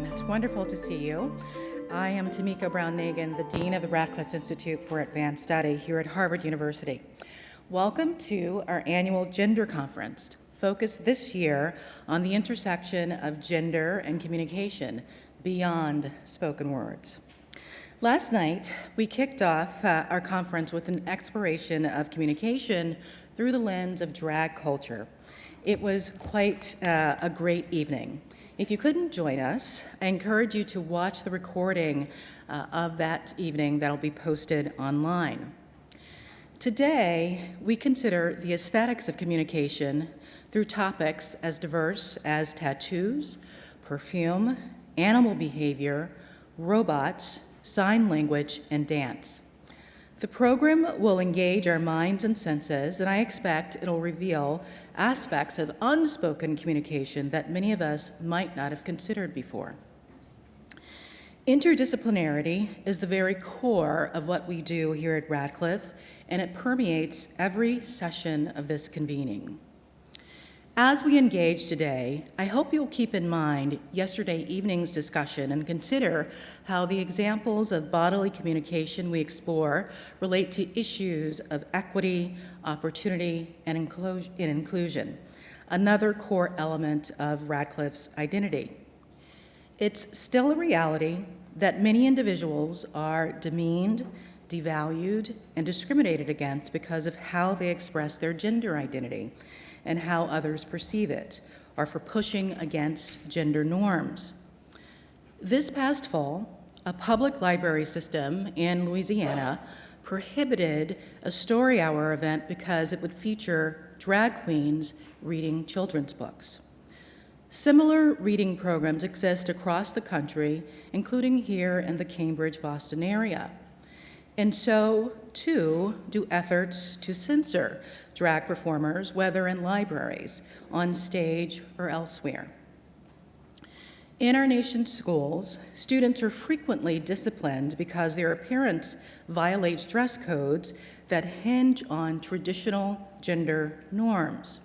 everyone. It's wonderful to see you. I am Tomiko Brown-Nagin, the Dean of the Radcliffe Institute for Advanced Study here at Harvard University. Welcome to our annual Gender Conference, focused this year on the intersection of gender and communication beyond spoken words. Last night, we kicked off our conference with an exploration of communication through the lens of drag culture. It was quite a great evening. If you couldn't join us, I encourage you to watch the recording of that evening that'll be posted online. Today, we consider the aesthetics of communication through topics as diverse as tattoos, perfume, animal behavior, robots, sign language, and dance. The program will engage our minds and senses, and I expect it'll reveal aspects of unspoken communication that many of us might not have considered before. Interdisciplinarity is the very core of what we do here at Radcliffe, and it permeates every session of this convening. As we engage today, I hope you'll keep in mind yesterday evening's discussion and consider how the examples of bodily communication we explore relate to issues of equity, opportunity, and inclusion, another core element of Radcliffe's identity. It's still a reality that many individuals are demeaned, devalued, and discriminated against because of how they express their gender identity and how others perceive it, or for pushing against gender norms. This past fall, a public library system in Louisiana prohibited a story hour event because it would feature drag queens reading children's books. Similar reading programs exist across the country, including here in the Cambridge-Boston area. And so, too, do efforts to censor drag performers, whether in libraries, on stage, or elsewhere. In our nation's schools, students are frequently disciplined because their appearance violates dress codes that hinge on traditional gender norms.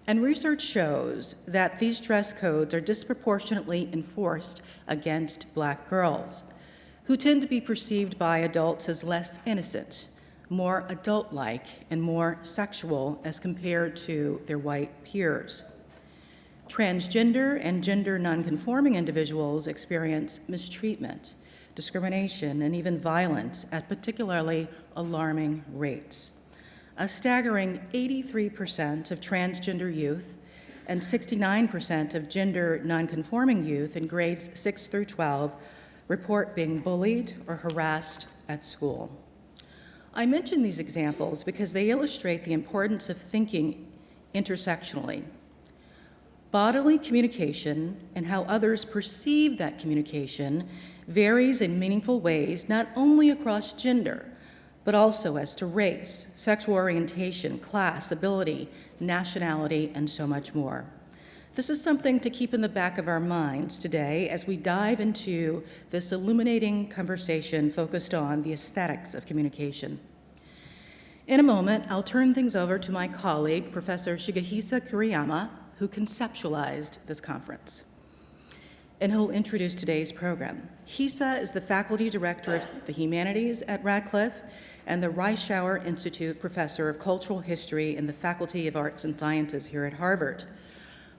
And research shows that these dress codes are disproportionately enforced against Black girls, who tend to be perceived by adults as less innocent, more adult-like, and more sexual as compared to their white peers. Transgender and gender nonconforming individuals experience mistreatment, discrimination, and even violence at particularly alarming rates. A staggering 83% of transgender youth and 69% of gender nonconforming youth in grades 6 through 12 report being bullied or harassed at school. I mention these examples because they illustrate the importance of thinking intersectionally. Bodily communication and how others perceive that communication varies in meaningful ways, not only across gender, but also as to race, sexual orientation, class, ability, nationality, and so much more. This is something to keep in the back of our minds today as we dive into this illuminating conversation focused on the aesthetics of communication. In a moment, I'll turn things over to my colleague, Professor Shigehisa Kuriyama, who conceptualized this conference, and who'll introduce today's program. Hisa is the faculty director of the Humanities at Radcliffe and the Reischauer Institute Professor of Cultural History in the Faculty of Arts and Sciences here at Harvard.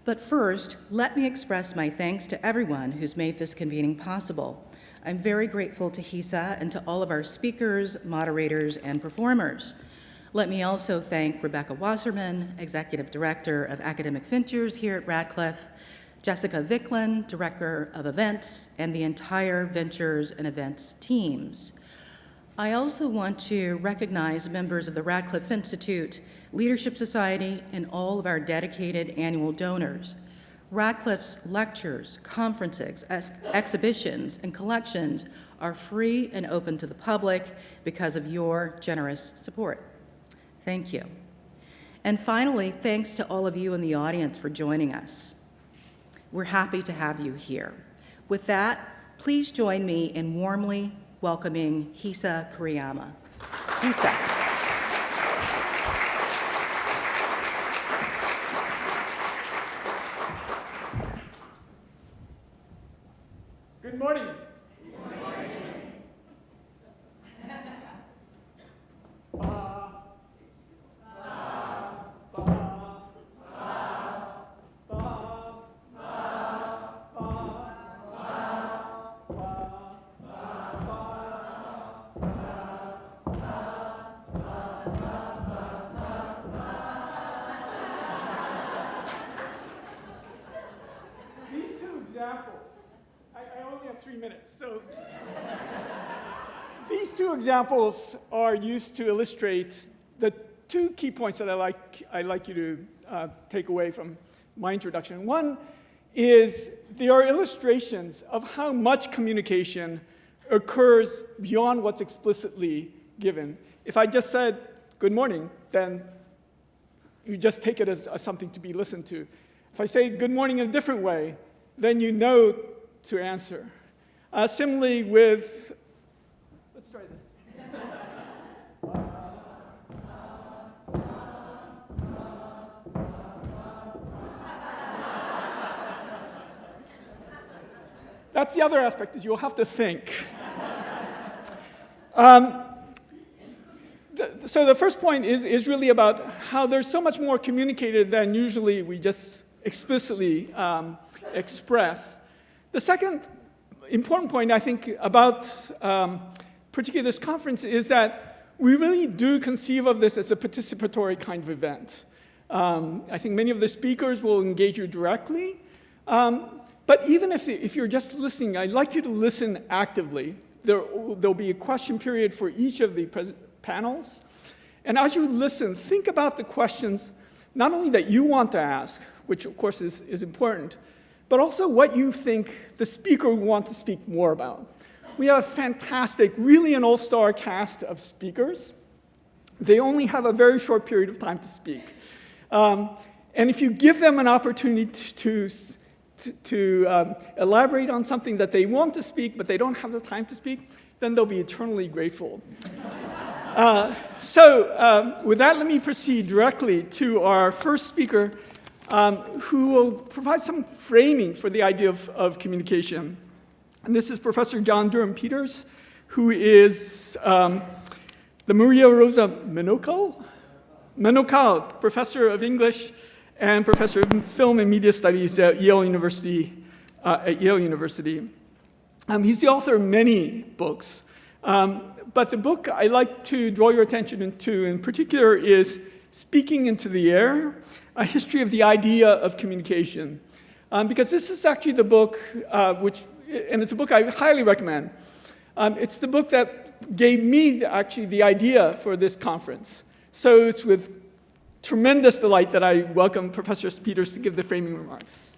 But first, let me express my thanks to everyone who's made this convening possible. I'm very grateful to Hisa and to all of our speakers, moderators, and performers. Let me also thank Rebecca Wasserman, Executive Director of Academic Ventures here at Radcliffe, Jessica Vicklin, Director of Events, and the entire Ventures and Events teams. I also want to recognize members of the Radcliffe Institute, Leadership Society, and all of our dedicated annual donors. Radcliffe's lectures, conferences, exhibitions, and collections are free and open to the public because of your generous support. Thank you. And finally, thanks to all of you in the audience for joining us. We're happy to have you here. With that, please join me in warmly welcoming Hisa Kuriyama. Hisa. I only have 3 minutes, so these two examples are used to illustrate the two key points that I'd like you to take away from my introduction. One is they are illustrations of how much communication occurs beyond what's explicitly given. If I just said, good morning, then you just take it as something to be listened to. If I say good morning in a different way, then you know to answer. Similarly with, let's try this. That's the other aspect, is you'll have to think. So the first point is really about how there's so much more communicated than usually we just explicitly express. The second important point, I think, about particularly this conference is that we really do conceive of this as a participatory kind of event. I think many of the speakers will engage you directly. But even if you're just listening, I'd like you to listen actively. There'll be a question period for each of the panels. And as you listen, think about the questions not only that you want to ask, which of course is important, but also what you think the speaker will want to speak more about. We have a fantastic, really an all-star cast of speakers. They only have a very short period of time to speak. And if you give them an opportunity to elaborate on something that they want to speak, but they don't have the time to speak, then they'll be eternally grateful. So with that, let me proceed directly to our first speaker, who will provide some framing for the idea of communication. And this is Professor John Durham Peters, who is the Maria Rosa Menocal Professor of English and Professor of Film and Media Studies at Yale University. He's the author of many books. But the book I like to draw your attention to in particular is Speaking into the Air, A History of the Idea of Communication. Because this is actually the book and it's a book I highly recommend. It's the book that gave me actually the idea for this conference. So it's with tremendous delight that I welcome Professor Peters to give the framing remarks.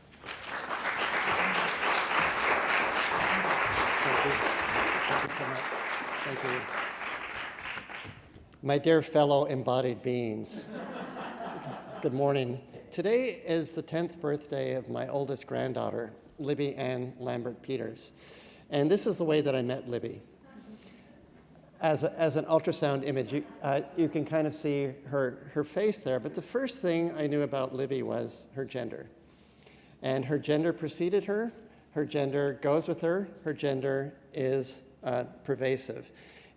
Thank you. My dear fellow embodied beings, good morning. Today is the 10th birthday of my oldest granddaughter, Libby Ann Lambert Peters. And this is the way that I met Libby. As an ultrasound image, you can kind of see her face there, but the first thing I knew about Libby was her gender. And her gender preceded her gender goes with her gender is pervasive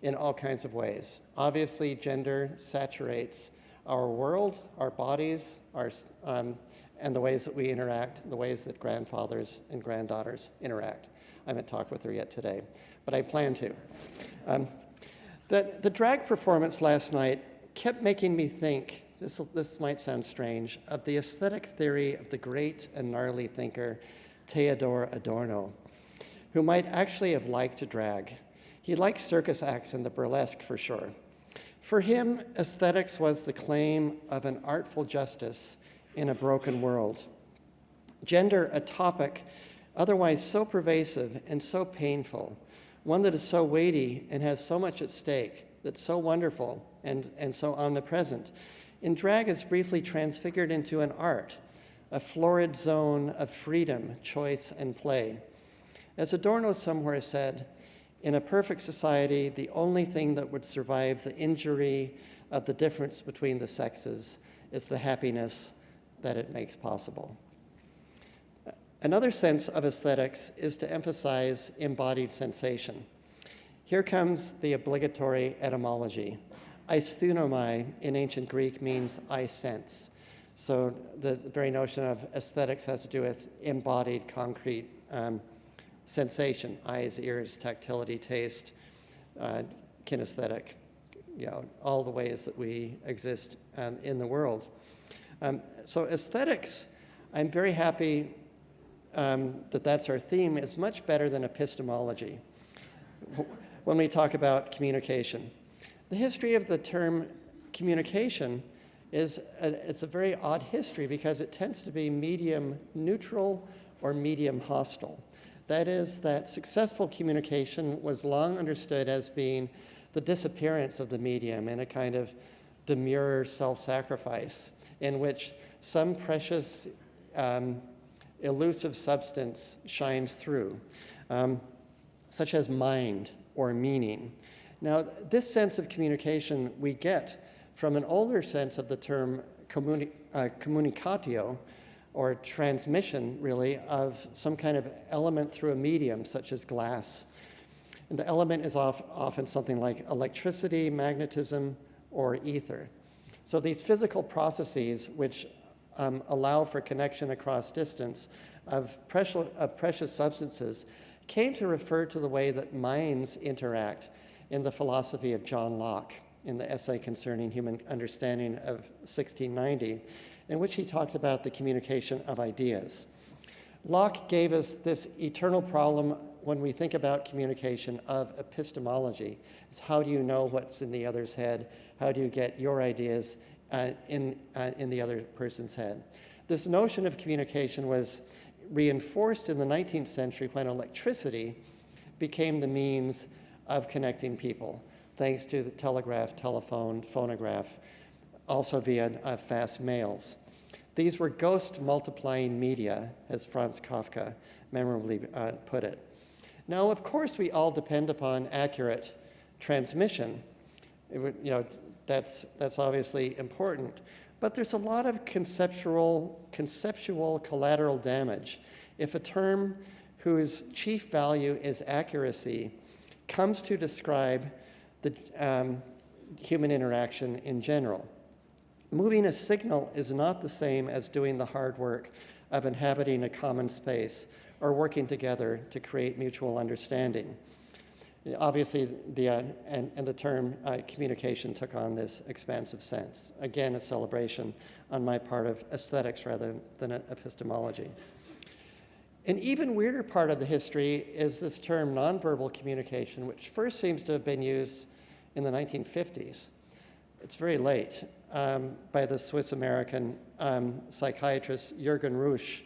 in all kinds of ways. Obviously, gender saturates our world, our bodies, and the ways that we interact, the ways that grandfathers and granddaughters interact. I haven't talked with her yet today, but I plan to. The drag performance last night kept making me think, this might sound strange, of the aesthetic theory of the great and gnarly thinker Theodor Adorno, who might actually have liked to drag. He liked circus acts and the burlesque for sure. For him, aesthetics was the claim of an artful justice in a broken world. Gender, a topic otherwise so pervasive and so painful, one that is so weighty and has so much at stake, that's so wonderful and so omnipresent, in drag is briefly transfigured into an art, a florid zone of freedom, choice, and play. As Adorno somewhere said, in a perfect society, the only thing that would survive the injury of the difference between the sexes is the happiness that it makes possible. Another sense of aesthetics is to emphasize embodied sensation. Here comes the obligatory etymology. Aisthounomai in ancient Greek means I sense. So the very notion of aesthetics has to do with embodied, concrete sensation, eyes, ears, tactility, taste, kinesthetic, all the ways that we exist in the world. So aesthetics, I'm very happy that that's our theme, is much better than epistemology when we talk about communication. The history of the term communication it's a very odd history because it tends to be medium neutral or medium hostile. That is, that successful communication was long understood as being the disappearance of the medium in a kind of demure self-sacrifice in which some precious elusive substance shines through, such as mind or meaning. Now, this sense of communication we get from an older sense of the term communicatio, or transmission, really, of some kind of element through a medium, such as glass. And the element is often something like electricity, magnetism, or ether. So these physical processes, which allow for connection across distance of precious substances, came to refer to the way that minds interact in the philosophy of John Locke, in the essay concerning human understanding of 1690, in which he talked about the communication of ideas. Locke gave us this eternal problem when we think about communication of epistemology. It's how do you know what's in the other's head? How do you get your ideas in the other person's head? This notion of communication was reinforced in the 19th century when electricity became the means of connecting people, thanks to the telegraph, telephone, phonograph, also via fast mails. These were ghost multiplying media, as Franz Kafka memorably put it. Now, of course, we all depend upon accurate transmission. That's obviously important. But there's a lot of conceptual collateral damage if a term whose chief value is accuracy comes to describe the human interaction in general. Moving a signal is not the same as doing the hard work of inhabiting a common space or working together to create mutual understanding. Obviously, the term communication took on this expansive sense. Again, a celebration on my part of aesthetics rather than epistemology. An even weirder part of the history is this term nonverbal communication, which first seems to have been used in the 1950s. It's very late, by the Swiss-American psychiatrist Jürgen Rusch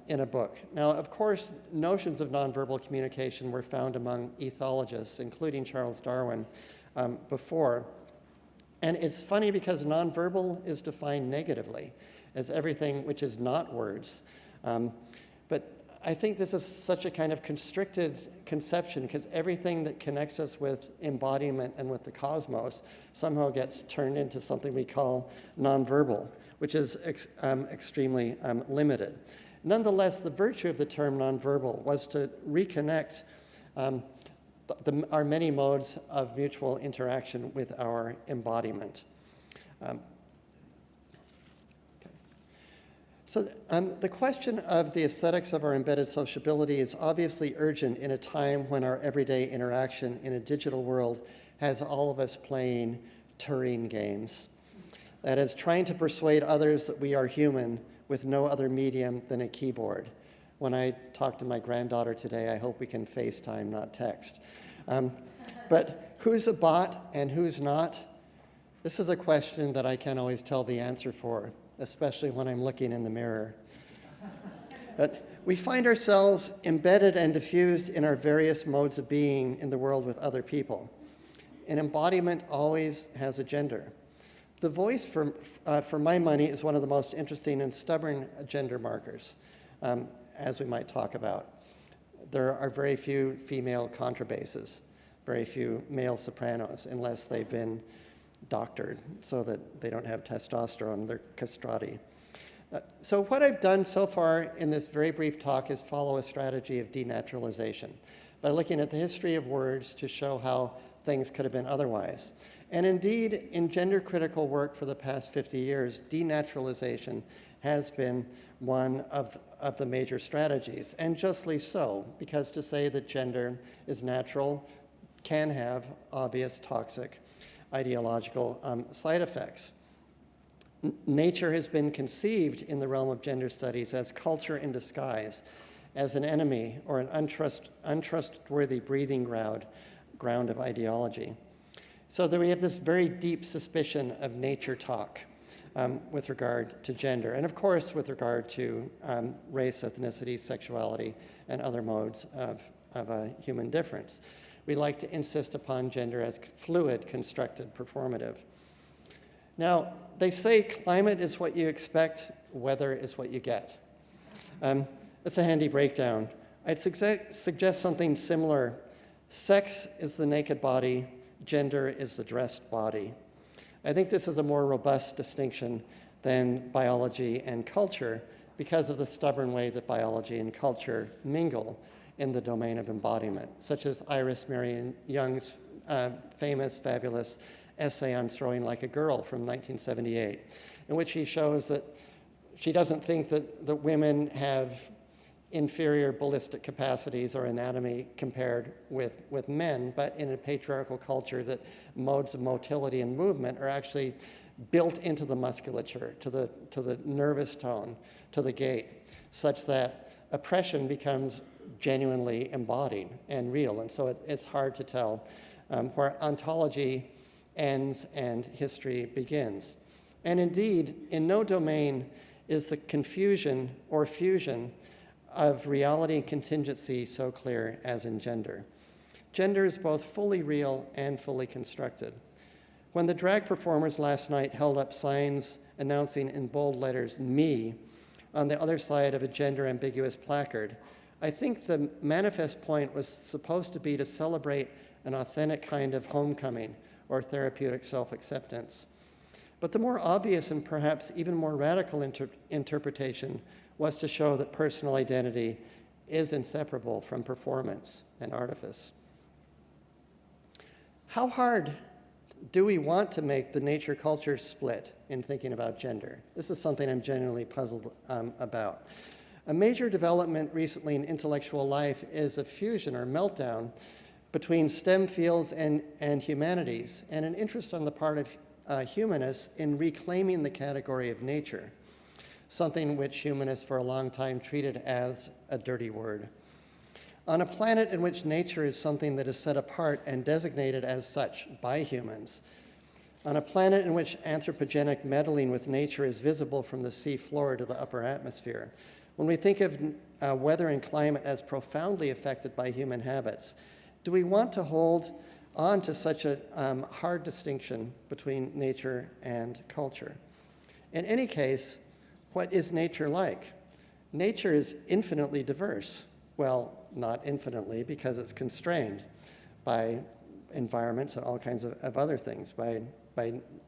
in a book. Now, of course, notions of nonverbal communication were found among ethologists, including Charles Darwin, before. And it's funny because nonverbal is defined negatively as everything which is not words. But I think this is such a kind of constricted conception because everything that connects us with embodiment and with the cosmos somehow gets turned into something we call nonverbal, which is extremely limited. Nonetheless, the virtue of the term nonverbal was to reconnect our many modes of mutual interaction with our embodiment. So the question of the aesthetics of our embedded sociability is obviously urgent in a time when our everyday interaction in a digital world has all of us playing Turing games. That is, trying to persuade others that we are human with no other medium than a keyboard. When I talk to my granddaughter today, I hope we can FaceTime, not text. But who's a bot and who's not? This is a question that I can't always tell the answer for, especially when I'm looking in the mirror. But we find ourselves embedded and diffused in our various modes of being in the world with other people. An embodiment always has a gender. The voice, for my money, is one of the most interesting and stubborn gender markers, as we might talk about. There are very few female contrabasses, very few male sopranos, unless they've been doctored so that they don't have testosterone, they're castrati. So what I've done so far in this very brief talk is follow a strategy of denaturalization by looking at the history of words to show how things could have been otherwise. And indeed, in gender-critical work for the past 50 years, denaturalization has been one of the major strategies, and justly so, because to say that gender is natural can have obvious toxic ideological side effects. Nature has been conceived in the realm of gender studies as culture in disguise, as an enemy or an untrustworthy breathing ground of ideology. So that we have this very deep suspicion of nature talk with regard to gender, and of course with regard to race, ethnicity, sexuality, and other modes of human difference. We like to insist upon gender as fluid, constructed, performative. Now, they say climate is what you expect, weather is what you get. It's a handy breakdown. I'd suggest something similar. Sex is the naked body, gender is the dressed body. I think this is a more robust distinction than biology and culture because of the stubborn way that biology and culture mingle in the domain of embodiment, such as Iris Marion Young's famous, fabulous essay on Throwing Like a Girl from 1978, in which he shows that she doesn't think that women have inferior ballistic capacities or anatomy compared with men, but in a patriarchal culture that modes of motility and movement are actually built into the musculature, to the nervous tone, to the gait, such that oppression becomes genuinely embodied and real. And so it's hard to tell where ontology ends and history begins. And indeed, in no domain is the confusion or fusion of reality and contingency so clear as in gender. Gender is both fully real and fully constructed. When the drag performers last night held up signs announcing in bold letters, "me," on the other side of a gender-ambiguous placard, I think the manifest point was supposed to be to celebrate an authentic kind of homecoming or therapeutic self-acceptance. But the more obvious and perhaps even more radical interpretation was to show that personal identity is inseparable from performance and artifice. How hard do we want to make the nature-culture split in thinking about gender? This is something I'm genuinely puzzled about. A major development recently in intellectual life is a fusion or meltdown between STEM fields and humanities, and an interest on the part of humanists in reclaiming the category of nature, something which humanists for a long time treated as a dirty word. On a planet in which nature is something that is set apart and designated as such by humans, on a planet in which anthropogenic meddling with nature is visible from the sea floor to the upper atmosphere, when we think of weather and climate as profoundly affected by human habits, do we want to hold on to such a hard distinction between nature and culture? In any case, what is nature like? Nature is infinitely diverse. Well, not infinitely, because it's constrained by environments and all kinds of other things, by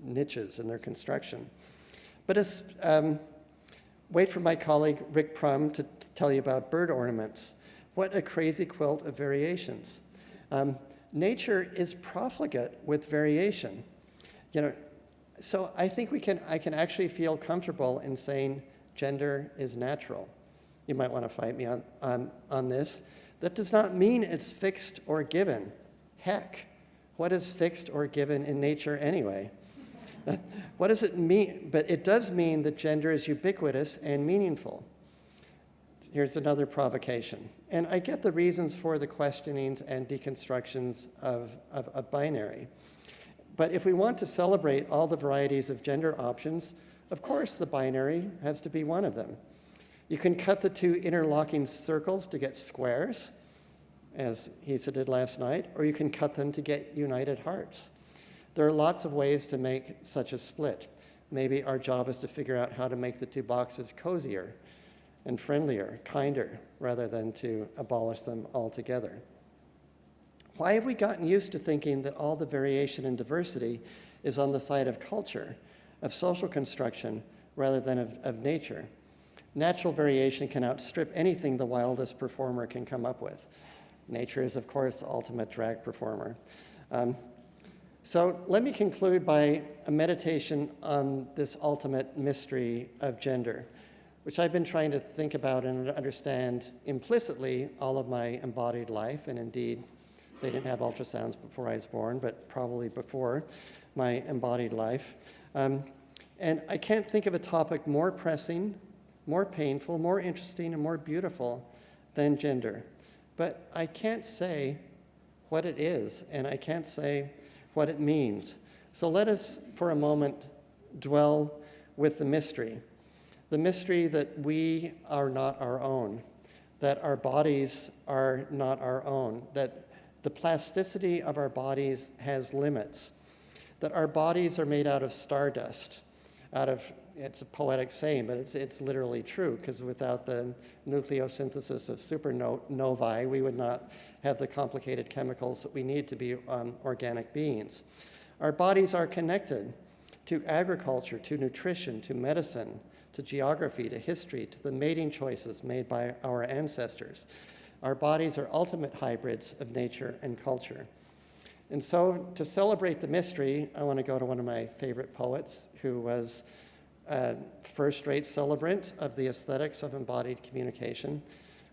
niches in their construction. But it's, wait for my colleague Rick Prum to tell you about bird ornaments. What a crazy quilt of variations. Nature is profligate with variation. So I think I can actually feel comfortable in saying gender is natural. You might want to fight me on this. That does not mean it's fixed or given. Heck, what is fixed or given in nature anyway? What does it mean? But it does mean that gender is ubiquitous and meaningful. Here's another provocation. And I get the reasons for the questionings and deconstructions of binary. But if we want to celebrate all the varieties of gender options, of course the binary has to be one of them. You can cut the two interlocking circles to get squares, as Hisa did last night, or you can cut them to get united hearts. There are lots of ways to make such a split. Maybe our job is to figure out how to make the two boxes cozier and friendlier, kinder, rather than to abolish them altogether. Why have we gotten used to thinking that all the variation and diversity is on the side of culture, of social construction, rather than of nature? Natural variation can outstrip anything the wildest performer can come up with. Nature is, of course, the ultimate drag performer. So let me conclude by a meditation on this ultimate mystery of gender, which I've been trying to think about and understand implicitly all of my embodied life. And indeed, they didn't have ultrasounds before I was born, but probably before my embodied life. And I can't think of a topic more pressing, more painful, more interesting, and more beautiful than gender. But I can't say what it is, and I can't say what it means. So let us, for a moment, dwell with the mystery that we are not our own, that our bodies are not our own, that the plasticity of our bodies has limits, that our bodies are made out of stardust, it's a poetic saying, but it's literally true, because without the nucleosynthesis of supernovae, we would not have the complicated chemicals that we need to be organic beings. Our bodies are connected to agriculture, to nutrition, to medicine, to geography, to history, to the mating choices made by our ancestors. Our bodies are ultimate hybrids of nature and culture. And so to celebrate the mystery, I want to go to one of my favorite poets who was a first-rate celebrant of the aesthetics of embodied communication,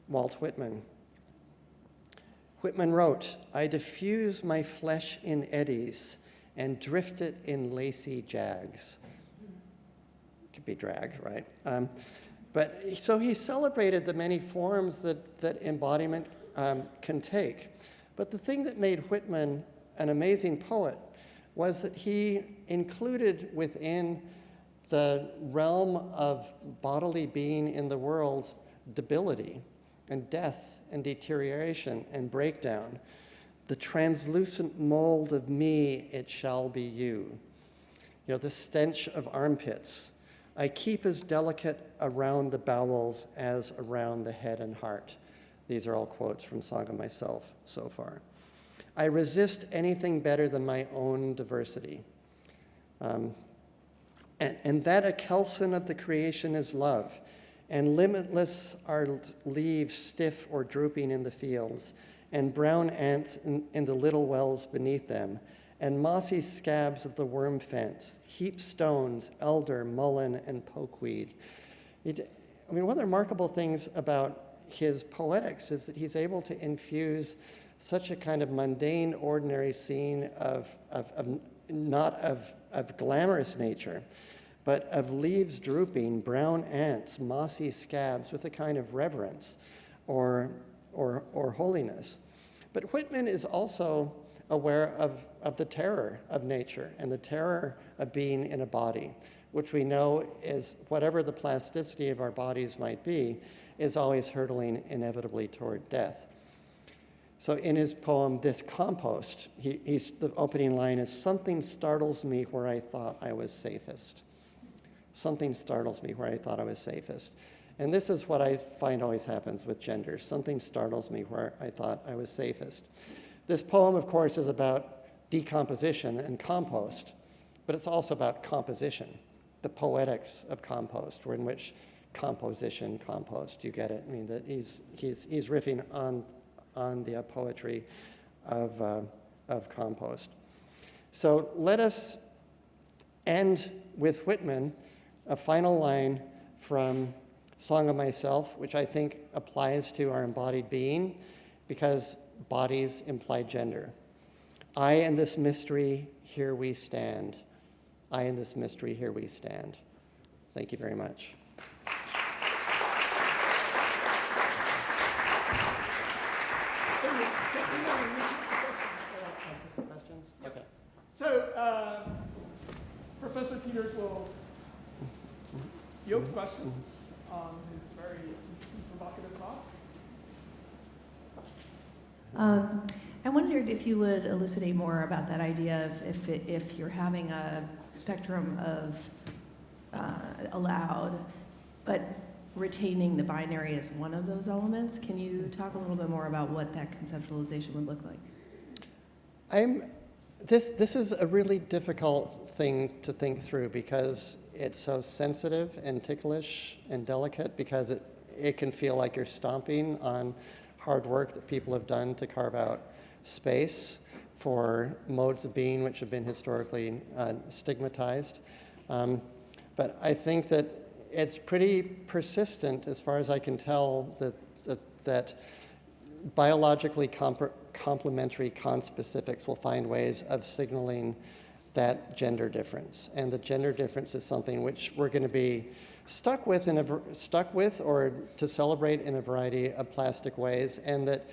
Walt Whitman. Whitman wrote, "I diffuse my flesh in eddies and drift it in lacy jags." Could be drag, right? But so he celebrated the many forms that embodiment can take. But the thing that made Whitman an amazing poet was that he included within the realm of bodily being in the world debility and death and deterioration and breakdown. The translucent mold of me, it shall be you. You know, the stench of armpits. I keep as delicate around the bowels as around the head and heart. These are all quotes from Song of Myself so far. I resist anything better than my own diversity. And that a kelson of the creation is love, and limitless are leaves stiff or drooping in the fields, and brown ants in the little wells beneath them, and mossy scabs of the worm fence, heap stones, elder, mullein, and pokeweed. One of the remarkable things about his poetics is that he's able to infuse such a kind of mundane, ordinary scene not of glamorous nature, but of leaves drooping, brown ants, mossy scabs, with a kind of reverence or holiness. But Whitman is also aware of the terror of nature and the terror of being in a body, which we know is, whatever the plasticity of our bodies might be, is always hurtling inevitably toward death. So in his poem, This Compost, the opening line is, "Something startles me where I thought I was safest." Something startles me where I thought I was safest. And this is what I find always happens with gender. Something startles me where I thought I was safest. This poem, of course, is about decomposition and compost, but it's also about composition, the poetics of compost, in which composition, compost, you get it? I mean, that he's riffing on the poetry of compost. So let us end with Whitman, a final line from Song of Myself, which I think applies to our embodied being, because bodies imply gender. I and this mystery, here we stand. I and this mystery, here we stand. Thank you very much. Questions? Yes. Okay. So, Professor Peters will yield questions on his very provocative talk. I wondered if you would elucidate more about that idea of if you're having a spectrum of allowed, but retaining the binary as one of those elements. Can you talk a little bit more about what that conceptualization would look like? This is a really difficult thing to think through, because it's so sensitive and ticklish and delicate, because it can feel like you're stomping on hard work that people have done to carve out space for modes of being which have been historically stigmatized. But I think that it's pretty persistent, as far as I can tell, that biologically complementary conspecifics will find ways of signaling that gender difference. And the gender difference is something which we're going to be stuck with or to celebrate in a variety of plastic ways, and that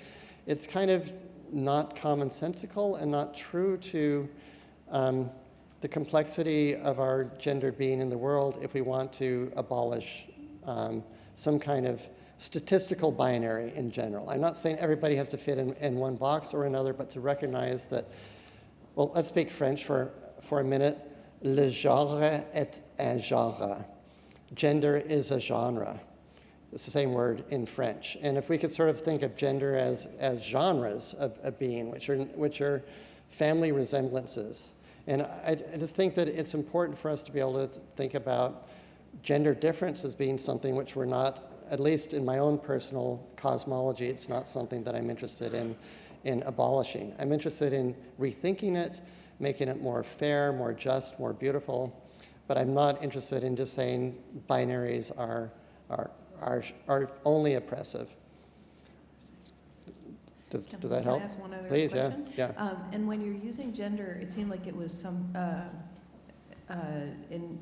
it's kind of not commonsensical and not true to the complexity of our gender being in the world if we want to abolish some kind of statistical binary in general. I'm not saying everybody has to fit in one box or another, but to recognize that, well, let's speak French for a minute. Le genre est un genre. Gender is a genre. It's the same word in French. And if we could sort of think of gender as genres of being, which are family resemblances. And I just think that it's important for us to be able to think about gender difference as being something which we're not, at least in my own personal cosmology, it's not something that I'm interested in abolishing. I'm interested in rethinking it, making it more fair, more just, more beautiful. But I'm not interested in just saying binaries are only oppressive. Does that help? Can I ask one other Please, question? yeah. And when you're using gender, it seemed like it was some in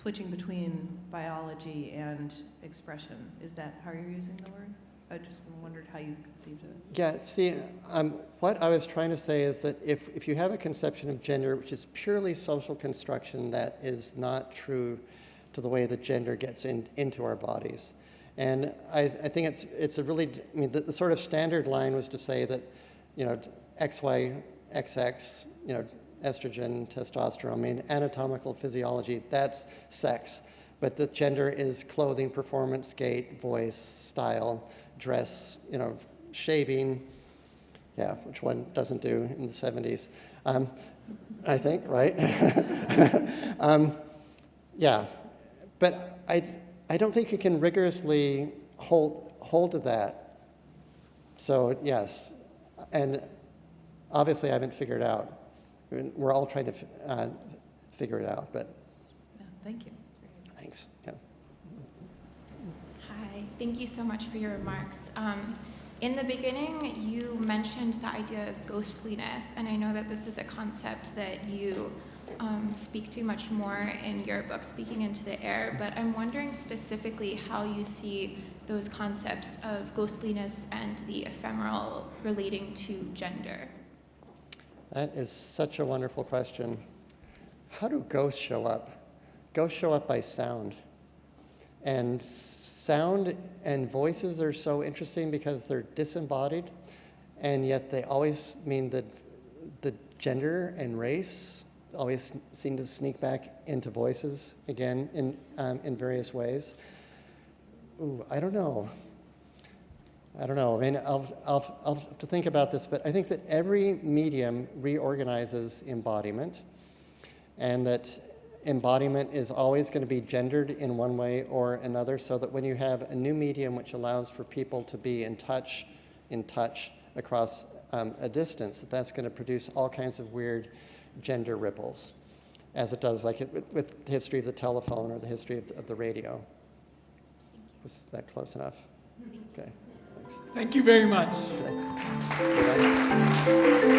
switching between biology and expression. Is that how you're using the word? I just wondered how you conceived of it. Yeah, see, what I was trying to say is that if you have a conception of gender which is purely social construction, that is not true to the way that gender gets into our bodies. And I think it's a really, I mean, the sort of standard line was to say that, XY, XX, estrogen, testosterone, I mean, anatomical physiology, that's sex. But the gender is clothing, performance, gait, voice, style, dress, shaving, which one doesn't do in the 70s, I think, right? But I don't think you can rigorously hold to that. So yes, and obviously I haven't figured it out. I mean, we're all trying to figure it out, but. Yeah, thank you. Thanks. Yeah. Hi, thank you so much for your remarks. In the beginning, you mentioned the idea of ghostliness, and I know that this is a concept that you speak to much more in your book, Speaking into the Air, but I'm wondering specifically how you see those concepts of ghostliness and the ephemeral relating to gender. That is such a wonderful question. How do ghosts show up? Ghosts show up by sound. And sound and voices are so interesting because they're disembodied, and yet they always mean that the gender and race always seem to sneak back into voices again in various ways. Ooh, I don't know. I mean, I'll have to think about this, but I think that every medium reorganizes embodiment, and that embodiment is always going to be gendered in one way or another, so that when you have a new medium which allows for people to be in touch across a distance, that's going to produce all kinds of weird gender ripples, as it does like with the history of the telephone or the history of the radio. Was that close enough? Okay. Thank you very much. Okay.